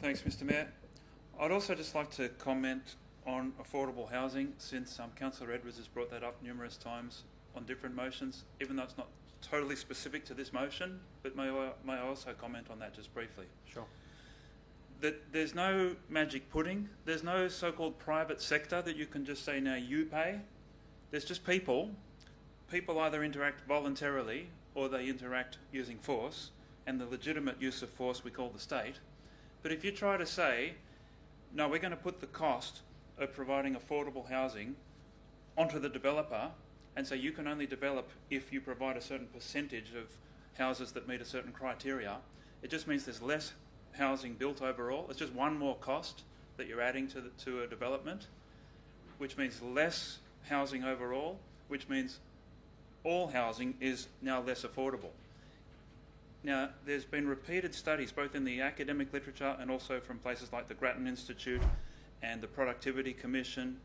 Thanks, Mr. Mayor. I'd also just like to comment on affordable housing, since Councillor Edwards has brought that up numerous times on different motions, even though it's not totally specific to this motion, but may I also comment on that just briefly? Sure. That there's no magic pudding, there's no so-called private sector that you can just say, now you pay. There's just people. People either interact voluntarily or they interact using force, and the legitimate use of force we call the state. But if you try to say, no, we're going to put the cost of providing affordable housing onto the developer and say you can only develop if you provide a certain percentage of houses that meet a certain criteria, it just means there's less housing built overall. It's just one more cost that you're adding to a development, which means less housing overall, which means all housing is now less affordable. Now, there's been repeated studies, both in the academic literature and also from places like the Grattan Institute and the Productivity Commission,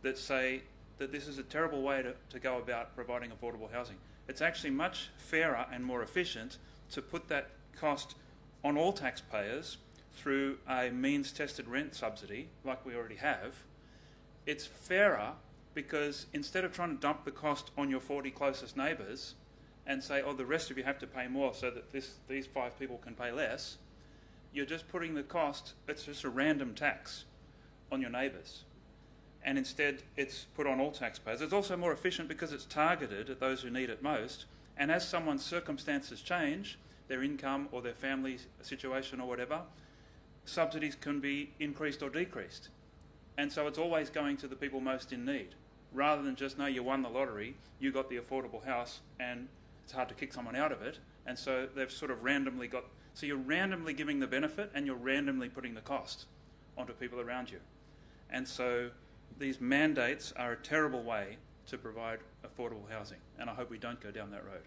that say that this is a terrible way to go about providing affordable housing. It's actually much fairer and more efficient to put that cost on all taxpayers through a means-tested rent subsidy, like we already have. It's fairer because instead of trying to dump the cost on your 40 closest neighbours and say, oh, the rest of you have to pay more so that these 5 people can pay less, you're just putting the cost, it's just a random tax on your neighbours. And instead, it's put on all taxpayers. It's also more efficient because it's targeted at those who need it most. And as someone's circumstances change, their income or their family situation or whatever, subsidies can be increased or decreased. And so it's always going to the people most in need, rather than just, no, you won the lottery, you got the affordable house, and it's hard to kick someone out of it. And so they've sort of randomly got, so you're randomly giving the benefit and you're randomly putting the cost onto people around you. And so these mandates are a terrible way to provide affordable housing, and I hope we don't go down that road.